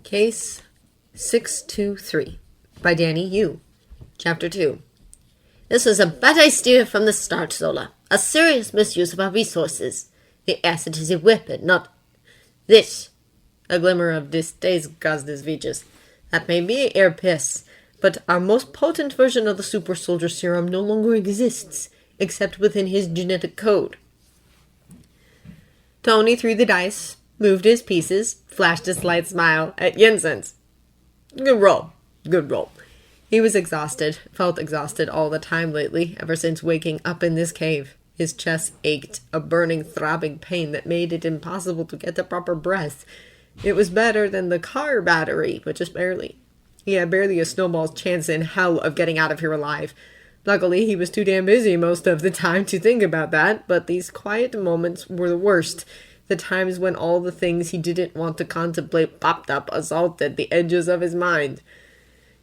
Case 623 by Danny Yu. Chapter 2. This was a bad idea from the start, Zola. A serious misuse of our resources. The acid is a weapon, not this. A glimmer of distaste caused his features. That may be air piss, but our most potent version of the super soldier serum no longer exists, except within his genetic code. Tony threw the dice, moved his pieces, flashed a slight smile at Jensen's. Good roll. Good roll. He was exhausted, felt exhausted all the time lately, ever since waking up in this cave. His chest ached, a burning, throbbing pain that made it impossible to get the proper breath. It was better than the car battery, but just barely. He had barely a snowball's chance in hell of getting out of here alive. Luckily, he was too damn busy most of the time to think about that, but these quiet moments were the worst. The times when all the things he didn't want to contemplate popped up, assaulted the edges of his mind.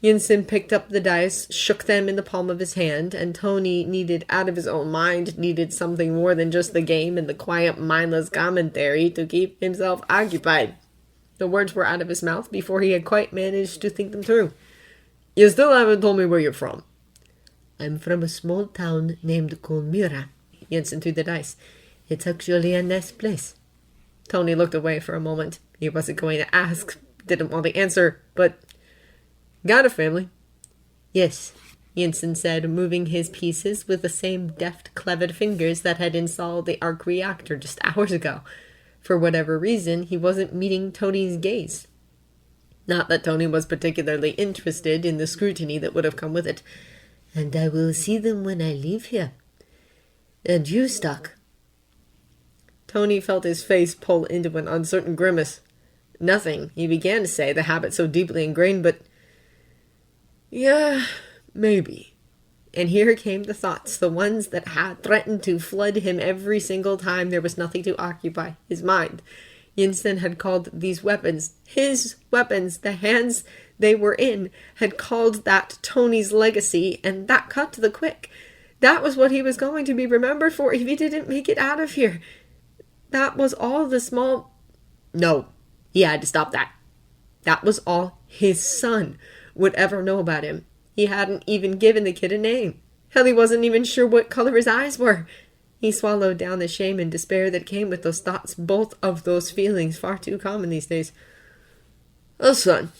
Jensen picked up the dice, shook them in the palm of his hand, and Tony, needed out of his own mind, needed something more than just the game and the quiet, mindless commentary to keep himself occupied. The words were out of his mouth before he had quite managed to think them through. You still haven't told me where you're from. I'm from a small town named Kulmira. Jensen threw the dice. It's actually a nice place. Tony looked away for a moment. He wasn't going to ask, didn't want to answer, but... Got a family? Yes, Jensen said, moving his pieces with the same deft, clever fingers that had installed the arc reactor just hours ago. For whatever reason, he wasn't meeting Tony's gaze. Not that Tony was particularly interested in the scrutiny that would have come with it. And I will see them when I leave here. And you, Stock? Tony felt his face pull into an uncertain grimace. Nothing, he began to say, the habit so deeply ingrained, but... Yeah, maybe. And here came the thoughts, the ones that had threatened to flood him every single time there was nothing to occupy his mind. Jensen had called these weapons his weapons. The hands they were in had called that Tony's legacy, and that cut to the quick. That was what he was going to be remembered for if he didn't make it out of here. That was all the small... No, he had to stop that. That was all his son would ever know about him. He hadn't even given the kid a name. Hell, he wasn't even sure what color his eyes were. He swallowed down the shame and despair that came with those thoughts, both of those feelings far too common these days. A son,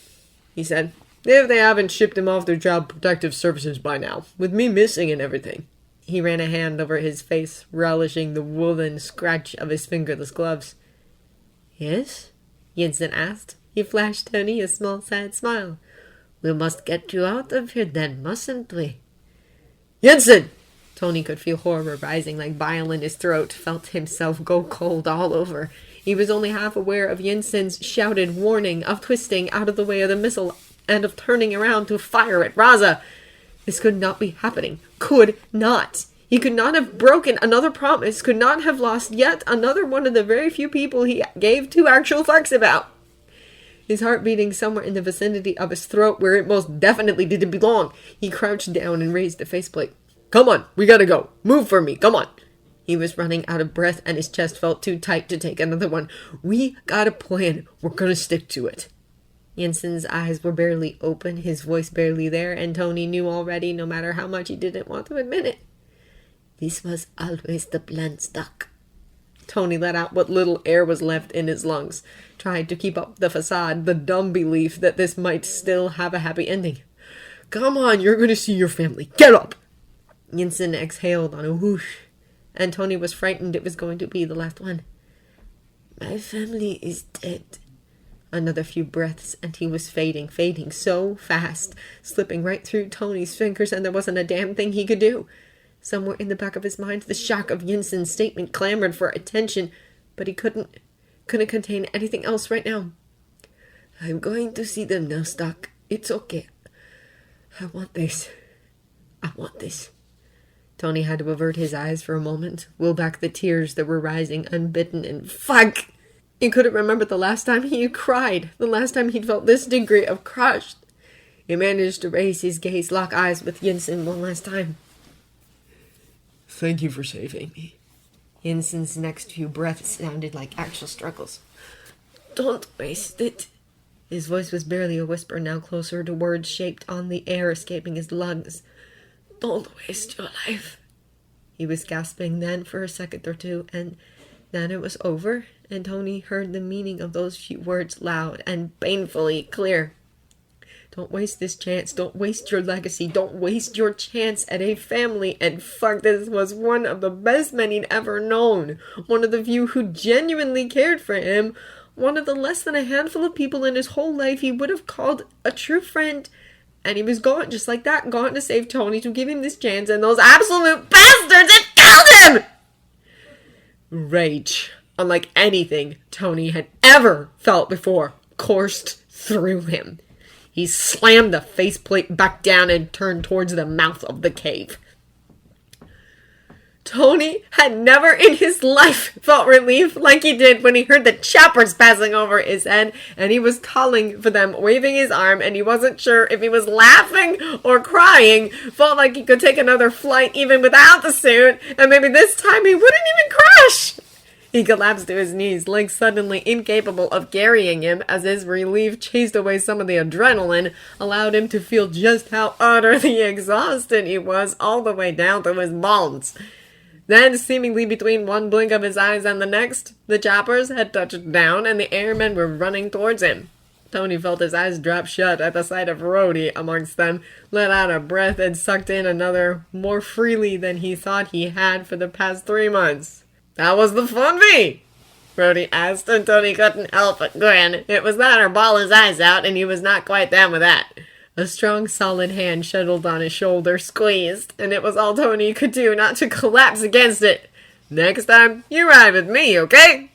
he said, if they haven't shipped him off to Child Protective Services by now, with me missing and everything. He ran a hand over his face, relishing the woolen scratch of his fingerless gloves. Yes? Jensen asked. He flashed Tony a small, sad smile. We must get you out of here then, mustn't we? Jensen! Tony could feel horror rising like bile in his throat, felt himself go cold all over. He was only half aware of Jensen's shouted warning, of twisting out of the way of the missile, and of turning around to fire at Raza. This could not be happening. Could not. He could not have broken another promise, could not have lost yet another one of the very few people he gave two actual fucks about. His heart beating somewhere in the vicinity of his throat where it most definitely didn't belong. He crouched down and raised a faceplate. Come on, we gotta go. Move for me, come on. He was running out of breath and his chest felt too tight to take another one. We got a plan. We're gonna stick to it. Jensen's eyes were barely open, his voice barely there, and Tony knew already, no matter how much he didn't want to admit it. This was always the plan, Stock. Tony let out what little air was left in his lungs, tried to keep up the facade, the dumb belief that this might still have a happy ending. Come on, you're going to see your family. Get up! Jensen exhaled on a whoosh, and Tony was frightened it was going to be the last one. My family is dead. Another few breaths, and he was fading so fast, slipping right through Tony's fingers, and there wasn't a damn thing he could do. Somewhere in the back of his mind, the shock of Jensen's statement clamored for attention, but he couldn't contain anything else right now. I'm going to see them now, Stock. It's okay. I want this. Tony had to avert his eyes for a moment, will back the tears that were rising unbidden, and fuck! He couldn't remember the last time he had cried, the last time he'd felt this degree of crushed. He managed to raise his gaze, lock eyes with Jensen one last time. Thank you for saving me. Jensen's next few breaths sounded like actual struggles. Don't waste it. His voice was barely a whisper, now closer to words shaped on the air escaping his lungs. "Don't waste your life." He was gasping then for a second or two, and then it was over, and Tony heard the meaning of those few words loud and painfully clear. Don't waste this chance. Don't waste your legacy. Don't waste your chance at a family. And fuck, this was one of the best men he'd ever known. One of the few who genuinely cared for him. One of the less than a handful of people in his whole life he would have called a true friend. And he was gone just like that, gone to save Tony, to give him this chance, and those absolute bastards had killed him! Rage, unlike anything Tony had ever felt before, coursed through him. He slammed the faceplate back down and turned towards the mouth of the cave. Tony had never in his life felt relief like he did when he heard the choppers passing over his head, and he was calling for them, waving his arm, and he wasn't sure if he was laughing or crying. Felt like he could take another flight even without the suit, and maybe this time he wouldn't even crash. He collapsed to his knees, legs suddenly incapable of carrying him, as his relief chased away some of the adrenaline, allowed him to feel just how utterly exhausted he was, all the way down to his bones. Then, seemingly between one blink of his eyes and the next, the choppers had touched down, and the airmen were running towards him. Tony felt his eyes drop shut at the sight of Rhodey amongst them, let out a breath, and sucked in another more freely than he thought he had for the past 3 months. "How was the fun be?" Rhodey asked, and Tony couldn't help but grin. It was that or bawl his eyes out, and he was not quite down with that. A strong, solid hand shuttled on his shoulder, squeezed, and it was all Tony could do not to collapse against it. "Next time, you ride with me, okay?"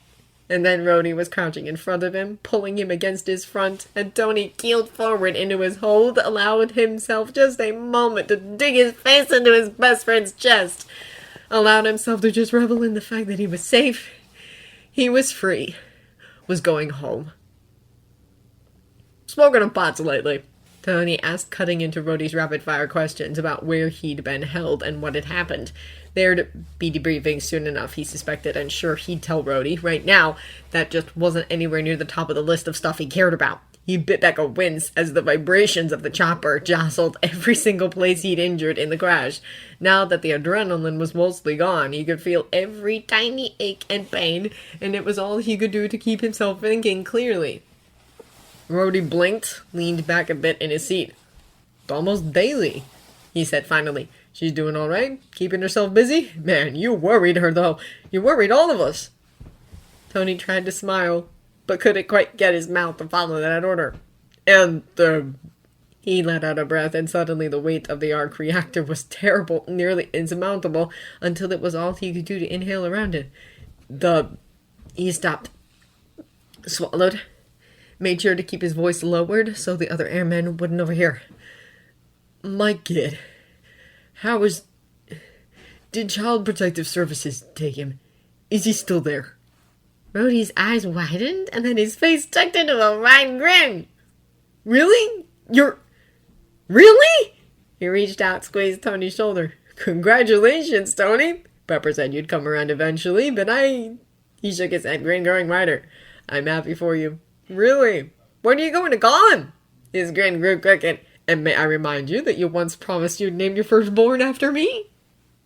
And then Rhodey was crouching in front of him, pulling him against his front, and Tony keeled forward into his hold, allowed himself just a moment to dig his face into his best friend's chest. Allowed himself to just revel in the fact that he was safe. He was free. Was going home. "Smoking on pots lately?" Tony asked, cutting into Rhodey's rapid-fire questions about where he'd been held and what had happened. There'd be debriefing soon enough, he suspected, and sure, he'd tell Rhodey. Right now, that just wasn't anywhere near the top of the list of stuff he cared about. He bit back a wince as the vibrations of the chopper jostled every single place he'd injured in the crash. Now that the adrenaline was mostly gone, he could feel every tiny ache and pain, and it was all he could do to keep himself thinking clearly. Rhodey blinked, leaned back a bit in his seat. "Almost daily," he said finally. "She's doing all right? Keeping herself busy? Man, you worried her, though. You worried all of us." Tony tried to smile, but couldn't quite get his mouth to follow that order. "And, He let out a breath, and suddenly the weight of the arc reactor was terrible, nearly insurmountable, until it was all he could do to inhale around it. He stopped. Swallowed. Made sure to keep his voice lowered so the other airmen wouldn't overhear. "My kid. Did Child Protective Services take him? Is he still there?" Rhodey's eyes widened, and then his face tucked into a wide grin. "Really? Really?" He reached out, squeezed Tony's shoulder. "Congratulations, Tony. Pepper said you'd come around eventually, but He shook his head, grin growing wider. "I'm happy for you." "Really? When are you going to call him?" His grin grew crooked. "And may I remind you that you once promised you'd name your firstborn after me?"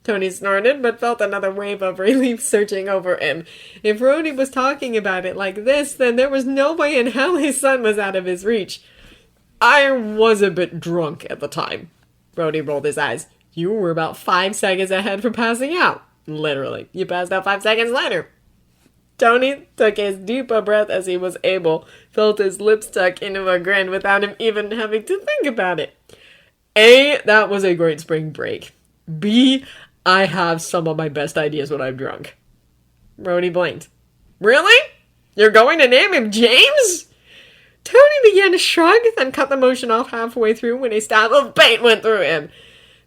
Tony snorted, but felt another wave of relief surging over him. If Rhodey was talking about it like this, then there was no way in hell his son was out of his reach. "I was a bit drunk at the time." Rhodey rolled his eyes. "You were about 5 seconds ahead for passing out." "Literally. You passed out 5 seconds later." Tony took as deep a breath as he was able, felt his lips tuck into a grin without him even having to think about it. A, that was a great spring break. B, I have some of my best ideas when I'm drunk. Rhodey blinked. "Really? You're going to name him James?" Tony began to shrug, then cut the motion off halfway through when a stab of pain went through him.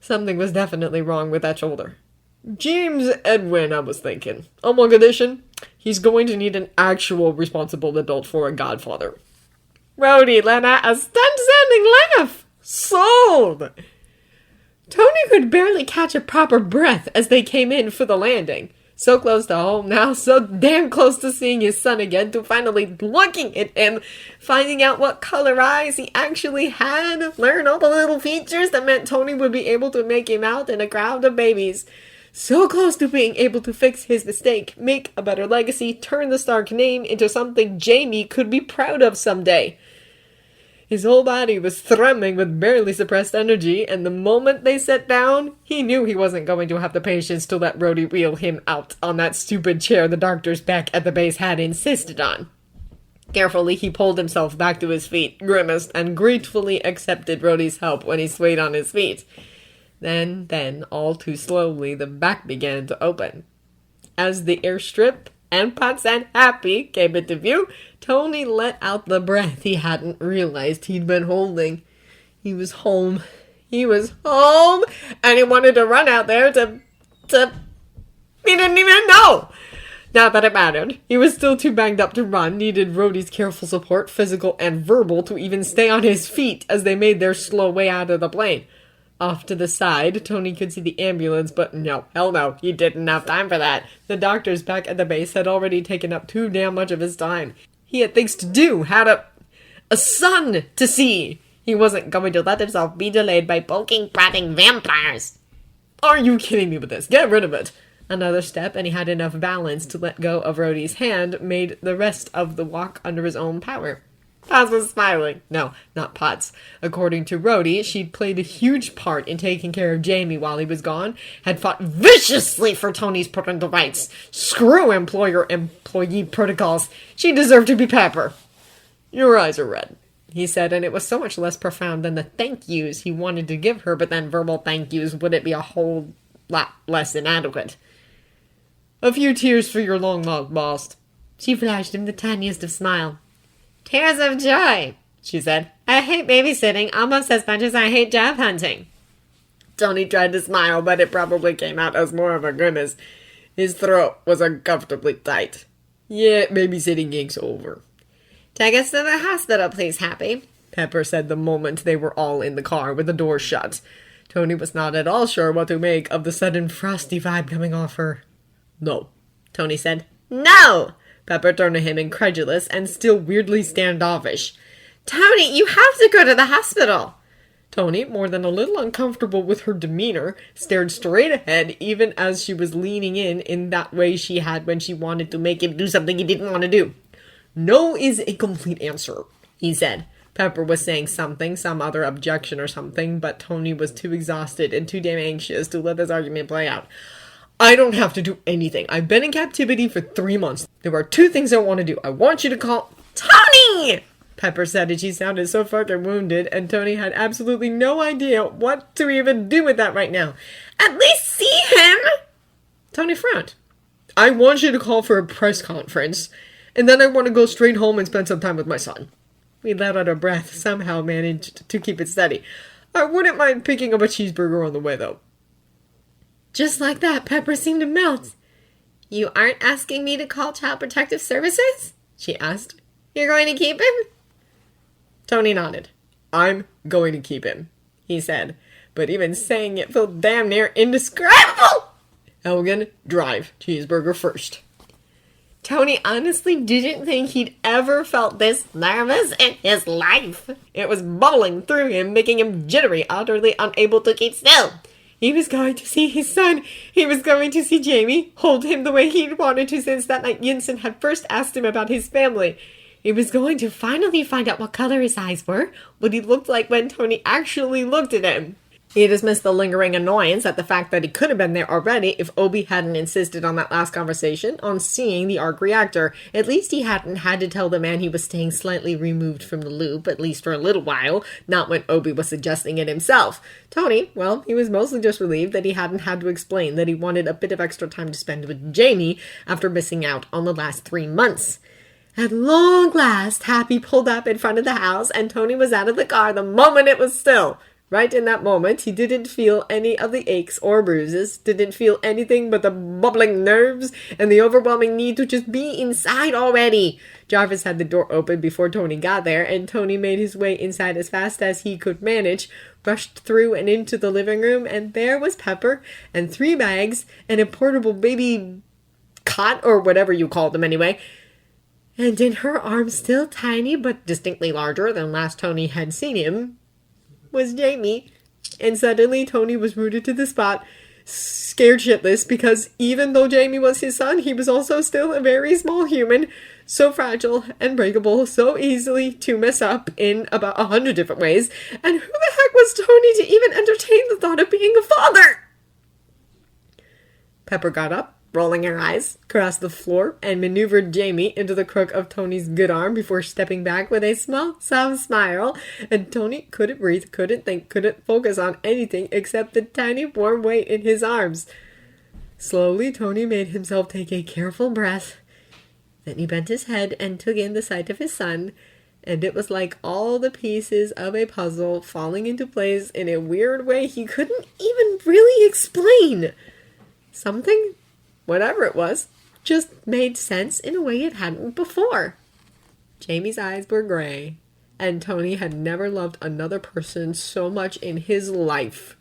Something was definitely wrong with that shoulder. "James Edwin, I was thinking. On one condition, he's going to need an actual responsible adult for a godfather." Rhodey let out a stunned-sounding laugh. "Sold!" Tony could barely catch a proper breath as they came in for the landing. So close to home now, so damn close to seeing his son again, to finally looking at him, finding out what color eyes he actually had, learn all the little features that meant Tony would be able to make him out in a crowd of babies. So close to being able to fix his mistake, make a better legacy, turn the Stark name into something Jamie could be proud of someday. His whole body was thrumming with barely suppressed energy, and the moment they sat down, he knew he wasn't going to have the patience to let Rhodey wheel him out on that stupid chair the doctors back at the base had insisted on. Carefully, he pulled himself back to his feet, grimaced, and gratefully accepted Rhodey's help when he swayed on his feet. Then, all too slowly, the back began to open. As the airstrip and Potts and Happy came into view, Tony let out the breath he hadn't realized he'd been holding. He was home. He was home! And he wanted to run out there to... He didn't even know! Not that it mattered. He was still too banged up to run, needed Rhodey's careful support, physical and verbal, to even stay on his feet as they made their slow way out of the plane. Off to the side, Tony could see the ambulance, but no, hell no, he didn't have time for that. The doctors back at the base had already taken up too damn much of his time. He had things to do, had a son to see. He wasn't going to let himself be delayed by poking, prating vampires. Are you kidding me with this? Get rid of it. Another step, and he had enough balance to let go of Rhodey's hand, made the rest of the walk under his own power. Potts was smiling. No, not Potts. According to Rhodey, she'd played a huge part in taking care of Jamie while he was gone, had fought viciously for Tony's parental rights. Screw employer-employee protocols. She deserved to be Pepper. Your eyes are red, he said, and it was so much less profound than the thank yous he wanted to give her, but then verbal thank yous wouldn't be a whole lot less inadequate. A few tears for your long-lost. She flashed him the tiniest of smile. Tears of joy, she said. I hate babysitting almost as much as I hate job hunting. Tony tried to smile, but it probably came out as more of a grimace. His throat was uncomfortably tight. Yeah, babysitting gig's over. Take us to the hospital, please, Happy, Pepper said the moment they were all in the car with the door shut. Tony was not at all sure what to make of the sudden frosty vibe coming off her. No, Tony said. No! Pepper turned to him incredulous and still weirdly standoffish. Tony, you have to go to the hospital! Tony, more than a little uncomfortable with her demeanor, stared straight ahead even as she was leaning in that way she had when she wanted to make him do something he didn't want to do. No is a complete answer, he said. Pepper was saying something, some other objection or something, but Tony was too exhausted and too damn anxious to let this argument play out. I don't have to do anything. I've been in captivity for 3 months. There are 2 things I want to do. I want you to call... Tony! Pepper said, and she sounded so fucking wounded, and Tony had absolutely no idea what to even do with that right now. At least see him! Tony frowned. I want you to call for a press conference, and then I want to go straight home and spend some time with my son. We let out a breath, somehow managed to keep it steady. I wouldn't mind picking up a cheeseburger on the way, though. Just like that, Pepper seemed to melt. You aren't asking me to call Child Protective Services? She asked. You're going to keep him? Tony nodded. I'm going to keep him, he said, but even saying it felt damn near indescribable. Elgin, drive. Cheeseburger first. Tony honestly didn't think he'd ever felt this nervous in his life. It was bubbling through him, making him jittery, utterly unable to keep still. He was going to see his son. He was going to see Jamie, hold him the way he'd wanted to since that night Yinsen had first asked him about his family. He was going to finally find out what color his eyes were, what he looked like when Tony actually looked at him. He dismissed the lingering annoyance at the fact that he could have been there already if Obi hadn't insisted on that last conversation, on seeing the arc reactor. At least he hadn't had to tell the man he was staying slightly removed from the loop, at least for a little while, not when Obi was suggesting it himself. Tony, well, he was mostly just relieved that he hadn't had to explain that he wanted a bit of extra time to spend with Jamie after missing out on the last 3 months. At long last, Happy pulled up in front of the house, and Tony was out of the car the moment it was still. Right in that moment, he didn't feel any of the aches or bruises, didn't feel anything but the bubbling nerves and the overwhelming need to just be inside already. Jarvis had the door open before Tony got there, and Tony made his way inside as fast as he could manage, rushed through and into the living room, and there was Pepper, and 3 bags, and a portable baby cot, or whatever you called them anyway. And in her arms, still tiny but distinctly larger than last Tony had seen him, was Jamie. And suddenly Tony was rooted to the spot, scared shitless, because even though Jamie was his son, he was also still a very small human, so fragile and breakable, so easily to mess up in about 100 different ways. And who the heck was Tony to even entertain the thought of being a father? Pepper got up, rolling her eyes, crossed the floor, and maneuvered Jamie into the crook of Tony's good arm before stepping back with a small, soft smile. And Tony couldn't breathe, couldn't think, couldn't focus on anything except the tiny warm weight in his arms. Slowly, Tony made himself take a careful breath. Then he bent his head and took in the sight of his son, and it was like all the pieces of a puzzle falling into place in a weird way he couldn't even really explain. Something, whatever it was, just made sense in a way it hadn't before. Jamie's eyes were gray, and Tony had never loved another person so much in his life.